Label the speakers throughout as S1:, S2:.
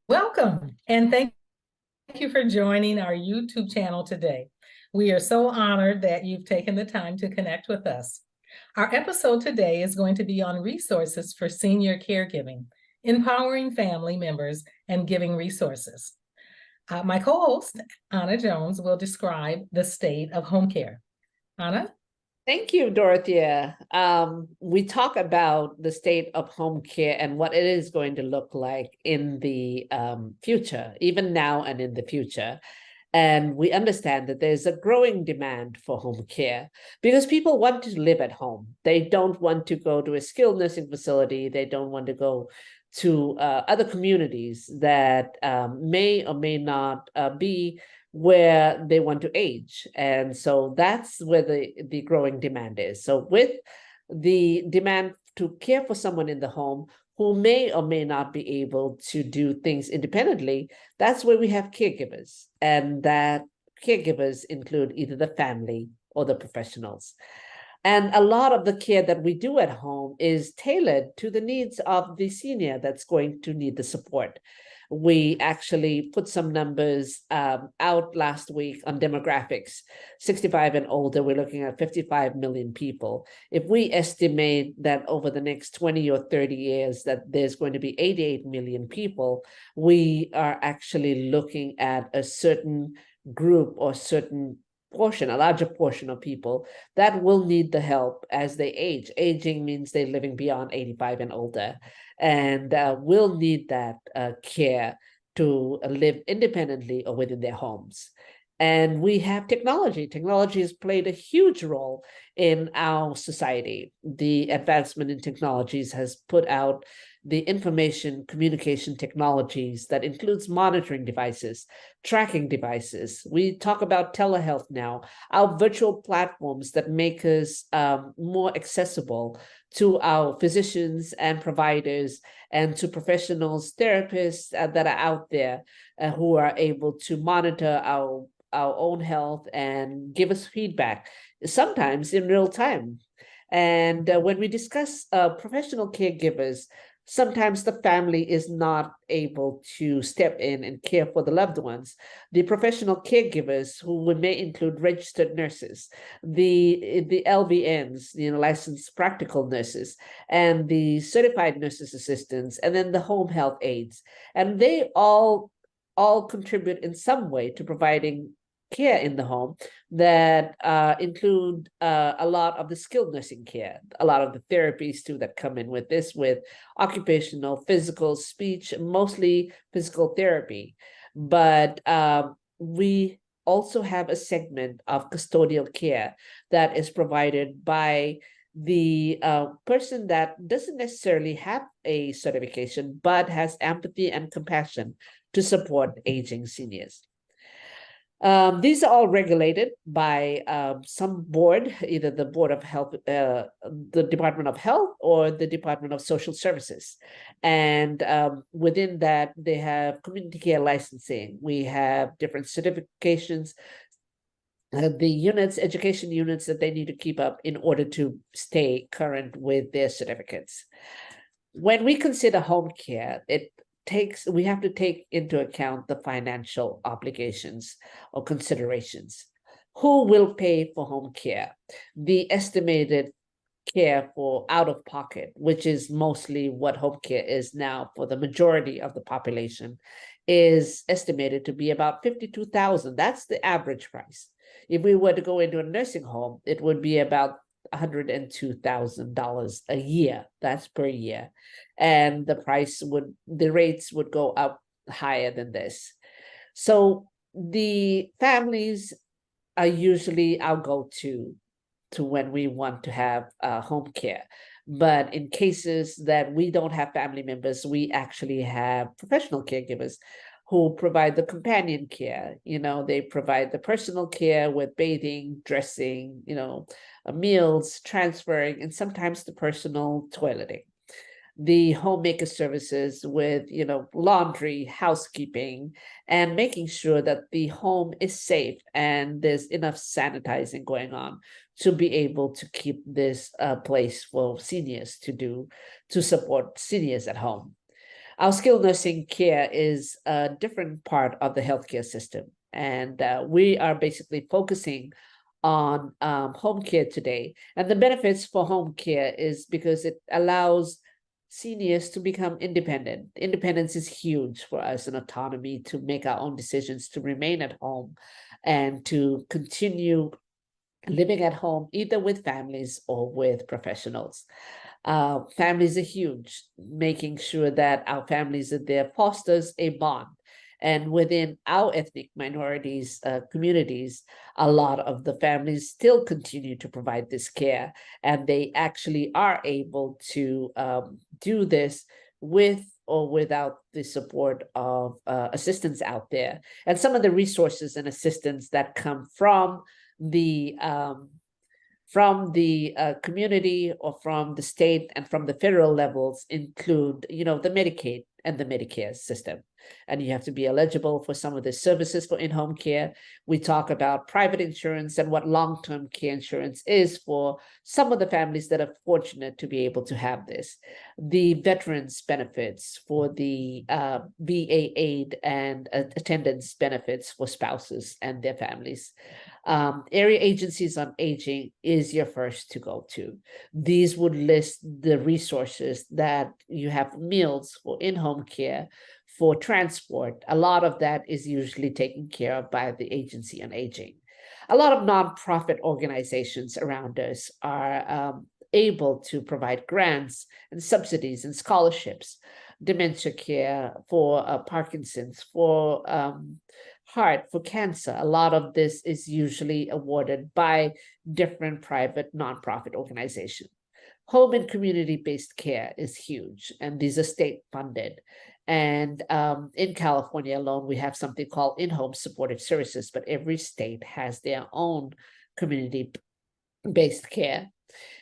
S1: Welcome, and thank you for joining our YouTube channel today. We are so honored that you've taken the time to connect with us. Our episode today is going to be on resources for senior caregiving, empowering family members, and giving resources. My co-host, Anna Jones, will describe the state of home care. Anna?
S2: Thank you, Dorothea. We talk about the state of home care and what it is going to look like in the future, even now and in the future. And we understand that there's a growing demand for home care because people want to live at home. They don't want to go to a skilled nursing facility. They don't want to go to other communities that may or may not be where they want to age. And so that's where the growing demand is. So with the demand to care for someone in the home who may or may not be able to do things independently, that's where we have caregivers. And that caregivers include either the family or the professionals. And a lot of the care that we do at home is tailored to the needs of the senior that's going to need the support. We actually put some numbers out last week on demographics. 65 and older, we're looking at 55 million people. If we estimate that over the next 20 or 30 years that there's going to be 88 million people, we are actually looking at a certain group or certain portion, a larger portion of people that will need the help as they age. Aging means they're living beyond 85 and older, and will need that care to live independently or within their homes. And we have technology. Technology has played a huge role in our society. The advancement in technologies has put out the information communication technologies that includes monitoring devices, tracking devices. We talk about telehealth now, our virtual platforms that make us more accessible to our physicians and providers and to professionals, therapists that are out there who are able to monitor our own health and give us feedback, sometimes in real time. And when we discuss professional caregivers, sometimes the family is not able to step in and care for the loved ones. The professional caregivers, who may include registered nurses, the LVNs, licensed practical nurses, and the certified nurses assistants, and then the home health aides, and they all contribute in some way to providing care in the home that include a lot of the skilled nursing care, a lot of the therapies too that come in with this, with occupational, physical, speech, mostly physical therapy. But we also have a segment of custodial care that is provided by the person that doesn't necessarily have a certification, but has empathy and compassion to support aging seniors. These are all regulated by some board, either the Board of Health, the Department of Health, or the Department of Social Services. And within that, they have community care licensing. We have different certifications, the units, education units that they need to keep up in order to stay current with their certificates. When we consider home care, we have to take into account the financial obligations or considerations. Who will pay for home care? The estimated care for out of pocket, which is mostly what home care is now for the majority of the population, is estimated to be about $52,000. That's the average price. If we were to go into a nursing home, it would be about $102,000 a year. That's per year. And the rates would go up higher than this. So the families are usually our go-to when we want to have home care. But in cases that we don't have family members, we actually have professional caregivers who provide the companion care. They provide the personal care with bathing, dressing, meals, transferring, and sometimes the personal toileting. The homemaker services with, laundry, housekeeping, and making sure that the home is safe and there's enough sanitizing going on to be able to keep this place for seniors to support seniors at home. Our skilled nursing care is a different part of the healthcare system. And we are basically focusing on home care today. And the benefits for home care is because it allows seniors to become independent. Independence is huge for us, and autonomy to make our own decisions, to remain at home and to continue living at home, either with families or with professionals. Families are huge. Making sure that our families are there fosters a bond. And within our ethnic minorities communities, a lot of the families still continue to provide this care, and they actually are able to do this with or without the support of assistance out there. And some of the resources and assistance that come from the community or from the state and from the federal levels include, the Medicaid and the Medicare system. And you have to be eligible for some of the services for in-home care. We talk about private insurance and what long-term care insurance is for some of the families that are fortunate to be able to have this. The veterans benefits for the VA aid and attendance benefits for spouses and their families. Area agencies on aging is your first to go to. These would list the resources that you have: meals, for in-home care, for transport. A lot of that is usually taken care of by the agency on aging. A lot of nonprofit organizations around us are able to provide grants and subsidies and scholarships, dementia care, for Parkinson's, for heart, for cancer. A lot of this is usually awarded by different private nonprofit organizations. Home and community-based care is huge, and these are state funded. And in California alone, we have something called in-home supportive services, but every state has their own community-based care.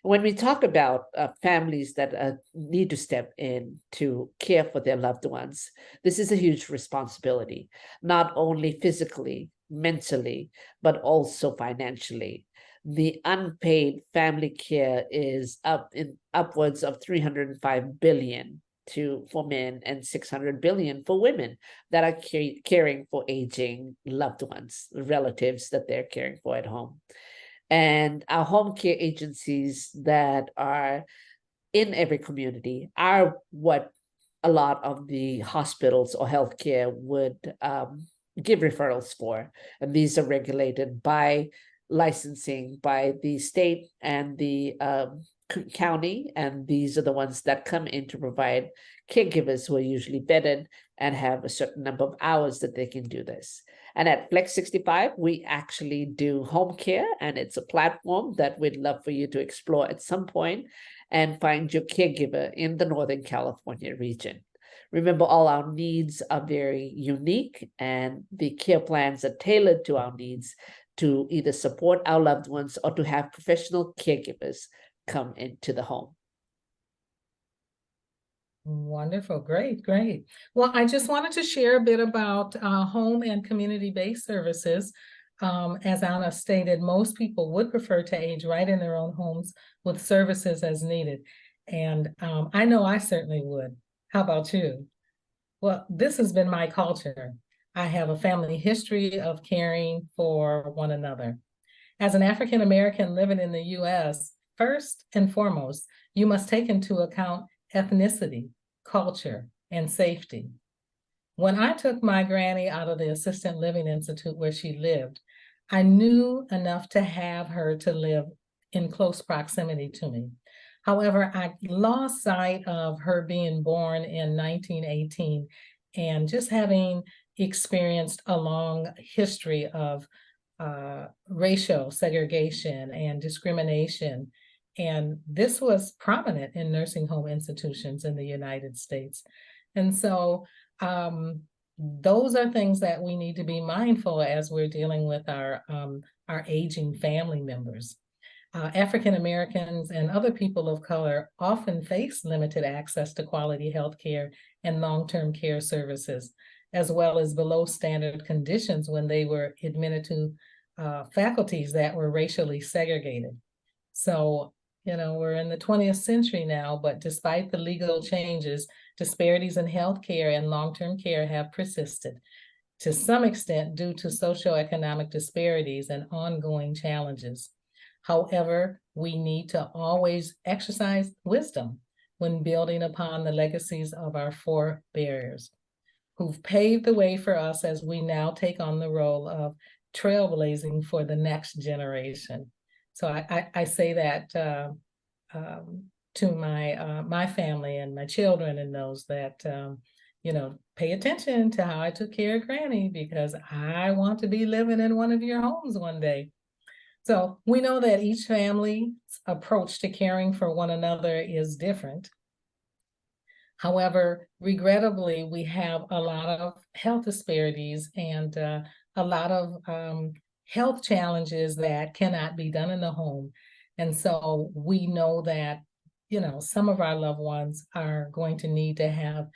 S2: When we talk about families that need to step in to care for their loved ones, this is a huge responsibility, not only physically, mentally, but also financially. The unpaid family care is upwards of $305 billion for men and $600 billion for women that are caring for aging loved ones, relatives that they're caring for at home. And our home care agencies that are in every community are what a lot of the hospitals or healthcare would give referrals for. And these are regulated by licensing by the state and the county. And these are the ones that come in to provide caregivers who are usually vetted and have a certain number of hours that they can do this. And at Flex 65, we actually do home care, and it's a platform that we'd love for you to explore at some point and find your caregiver in the Northern California region. Remember, all our needs are very unique, and the care plans are tailored to our needs to either support our loved ones or to have professional caregivers come into the home.
S1: Wonderful. Great, great. Well, I just wanted to share a bit about home and community-based services. As Anna stated, most people would prefer to age right in their own homes with services as needed. And I know I certainly would. How about you? Well, this has been my culture. I have a family history of caring for one another. As an African American living in the US, first and foremost, you must take into account ethnicity, culture, and safety. When I took my granny out of the assisted living institute where she lived, I knew enough to have her to live in close proximity to me. However, I lost sight of her being born in 1918 and just having experienced a long history of racial segregation and discrimination. And this was prominent in nursing home institutions in the United States. And so those are things that we need to be mindful as we're dealing with our aging family members. African Americans and other people of color often face limited access to quality health care and long-term care services, as well as below standard conditions when they were admitted to faculties that were racially segregated. So We're in the 20th century now, but despite the legal changes, disparities in healthcare and long-term care have persisted, to some extent due to socioeconomic disparities and ongoing challenges. However, we need to always exercise wisdom when building upon the legacies of our forebears, who've paved the way for us as we now take on the role of trailblazing for the next generation. So I say that to my family and my children, and those that pay attention to how I took care of Granny, because I want to be living in one of your homes one day. So we know that each family's approach to caring for one another is different. However, regrettably, we have a lot of health disparities and a lot of health challenges that cannot be done in the home. And so we know that, some of our loved ones are going to need to have,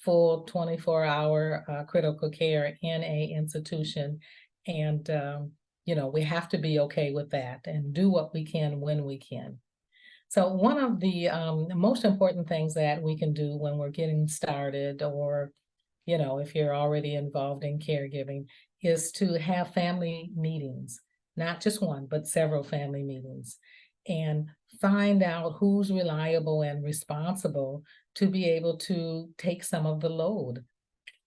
S1: full 24-hour critical care in a institution. And, we have to be okay with that and do what we can when we can. So one of the most important things that we can do when we're getting started, or, if you're already involved in caregiving, is to have family meetings, not just one, but several family meetings, and find out who's reliable and responsible to be able to take some of the load.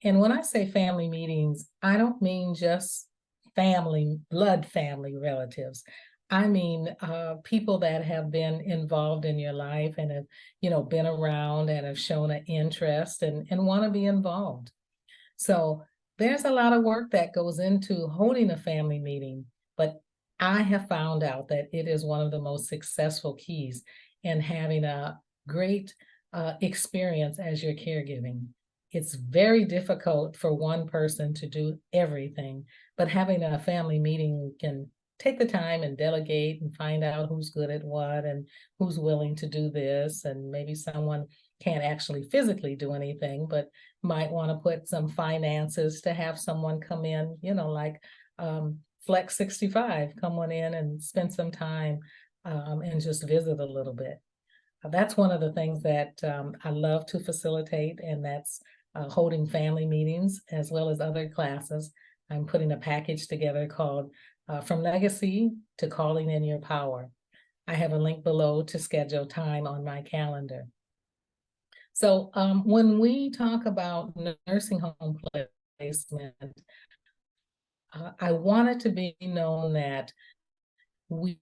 S1: And when I say family meetings, I don't mean just blood family relatives. I mean, people that have been involved in your life and have, been around and have shown an interest and want to be involved. So there's a lot of work that goes into holding a family meeting, but I have found out that it is one of the most successful keys in having a great experience as you're caregiving. It's very difficult for one person to do everything, but having a family meeting can take the time and delegate and find out who's good at what and who's willing to do this. And maybe someone can't actually physically do anything, but might want to put some finances to have someone come in, like Flex 65, come on in and spend some time and just visit a little bit. That's one of the things that I love to facilitate, and that's holding family meetings as well as other classes. I'm putting a package together called From Legacy to Calling in Your Power. I have a link below to schedule time on my calendar. So when we talk about nursing home placement, I want it to be known that we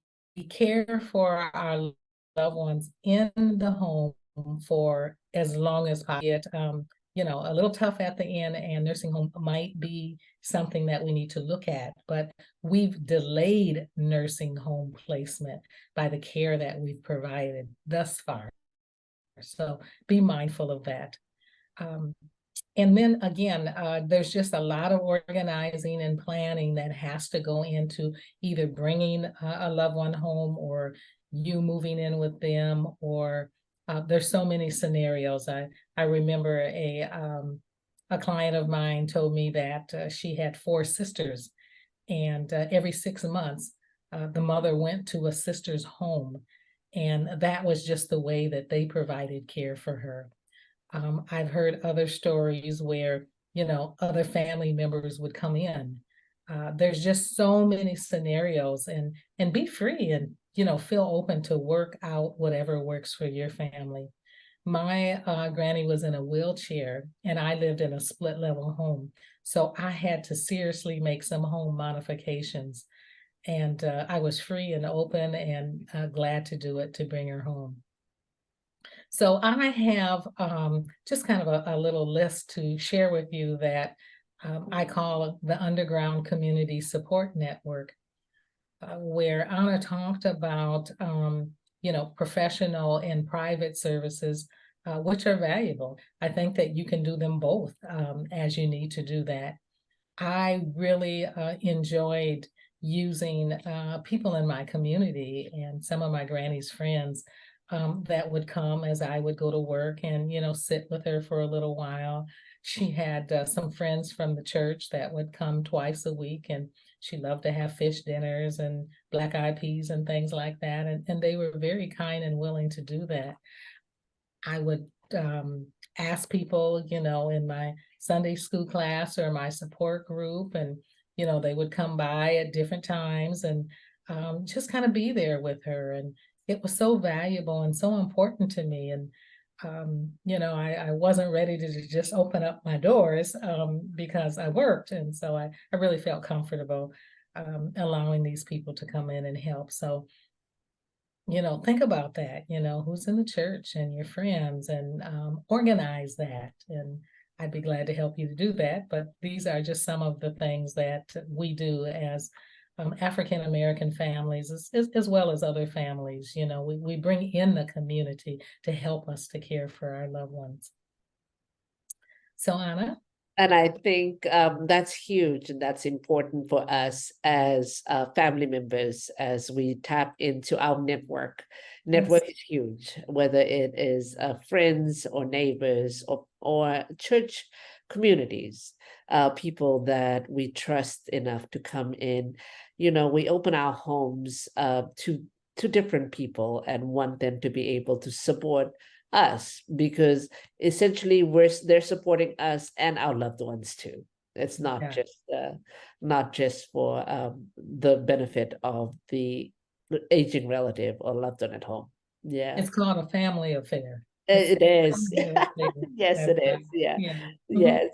S1: care for our loved ones in the home for as long as possible. A little tough at the end, and nursing home might be something that we need to look at, but we've delayed nursing home placement by the care that we've provided thus far. So be mindful of that. And then again, there's just a lot of organizing and planning that has to go into either bringing a loved one home, or you moving in with them, or there's so many scenarios. I remember a client of mine told me that she had 4 sisters, and every 6 months, the mother went to a sister's home, and that was just the way that they provided care for her. I've heard other stories where, other family members would come in. There's just so many scenarios, and be free and, feel open to work out whatever works for your family. My granny was in a wheelchair, and I lived in a split level home. So I had to seriously make some home modifications, and I was free and open and glad to do it to bring her home. So I have just kind of a little list to share with you that I call the Underground Community Support Network, where Anna talked about, professional and private services, which are valuable. I think that you can do them both as you need to do that. I really enjoyed using people in my community and some of my granny's friends that would come as I would go to work and, sit with her for a little while. she had some friends from the church that would come twice a week, and she loved to have fish dinners and black-eyed peas and things like that. And they were very kind and willing to do that. I would ask people, in my Sunday school class or my support group, and, they would come by at different times and just kind of be there with her. And it was so valuable and so important to me. And, I wasn't ready to just open up my doors because I worked. And so I really felt comfortable allowing these people to come in and help. So, think about that, who's in the church and your friends, and organize that. And I'd be glad to help you to do that. But these are just some of the things that we do as African American families, as well as other families. We bring in the community to help us to care for our loved ones. So, Anna?
S2: And I think that's huge, and that's important for us as family members as we tap into our network. Network is huge, whether it is friends or neighbors or church communities, people that we trust enough to come in. We open our homes to different people and want them to be able to support us, because essentially they're supporting us and our loved ones too. It's not just for the benefit of the aging relative or loved one at home. Yeah,
S1: it's called a family affair.
S2: it is. Yes, it is. Yeah. Yes.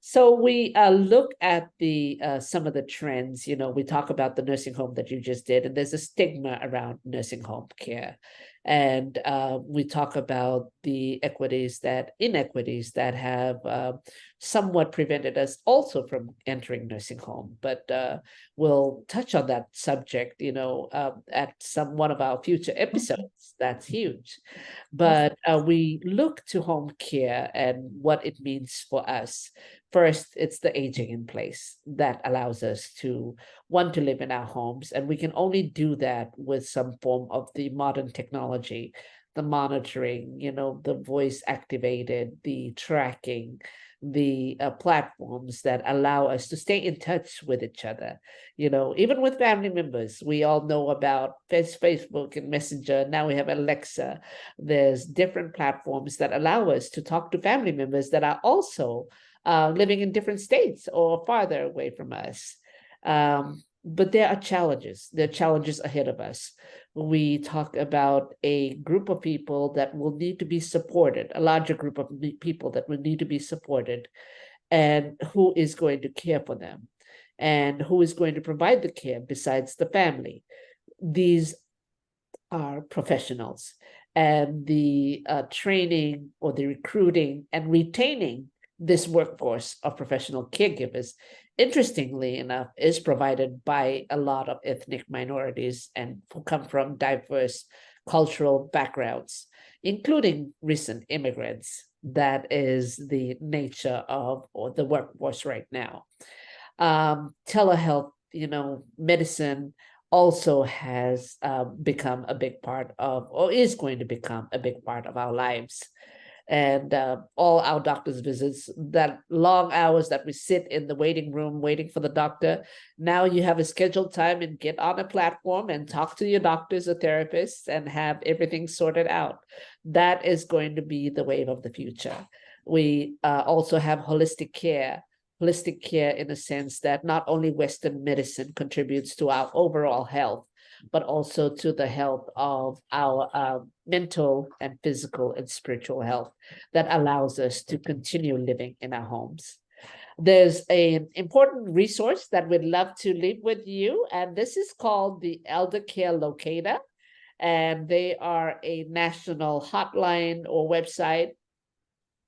S2: So we look at the some of the trends. We talk about the nursing home that you just did, and there's a stigma around nursing home care. And we talk about the inequities that have somewhat prevented us also from entering nursing home. But we'll touch on that subject, at one of our future episodes. That's huge. But we look to home care and what it means for us. First, it's the aging in place that allows us to want to live in our homes. And we can only do that with some form of the modern technology, the monitoring, the voice activated, the tracking, the platforms that allow us to stay in touch with each other. Even with family members, we all know about Facebook and Messenger. Now we have Alexa. There's different platforms that allow us to talk to family members that are also living in different states or farther away from us. But there are challenges. There are challenges ahead of us. We talk about a group of people that will need to be supported, a larger group of people that will need to be supported, and who is going to care for them, and who is going to provide the care besides the family. These are professionals, and the training or the recruiting and retaining this workforce of professional caregivers, interestingly enough, is provided by a lot of ethnic minorities and who come from diverse cultural backgrounds, including recent immigrants. That is the nature of the workforce right now. Telehealth, medicine also has become a big part of, or is going to become a big part of our lives. And all our doctor's visits, that long hours that we sit in the waiting room waiting for the doctor, now you have a scheduled time and get on a platform and talk to your doctors or therapists and have everything sorted out. That is going to be the wave of the future. We also have holistic care in the sense that not only Western medicine contributes to our overall health, but also to the health of our mental and physical and spiritual health that allows us to continue living in our homes. There's an important resource that we'd love to leave with you, and this is called the Elder Care Locator, and they are a national hotline or website.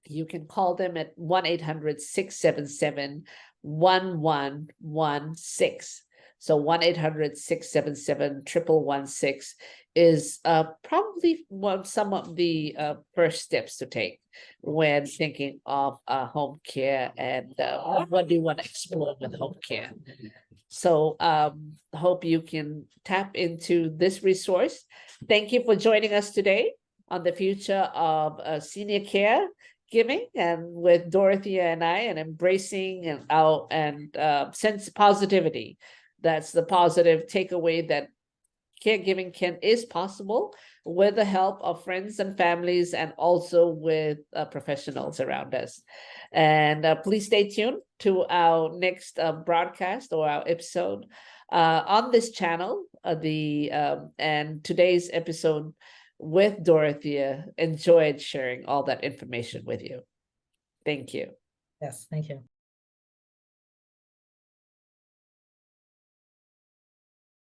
S2: You can call them at 1-800-677-1116. So 1-800-677-1116 is probably some of the first steps to take when thinking of home care and what do you want to explore with home care. So hope you can tap into this resource. Thank you for joining us today on the future of senior care. caregiving and with Dorothea and I, and embracing and sense positivity. That's the positive takeaway, that caregiving is possible with the help of friends and families, and also with professionals around us. And please stay tuned to our next broadcast or our episode on this channel. And today's episode with Dorothea, enjoyed sharing all that information with you. Thank you.
S1: Yes, thank you.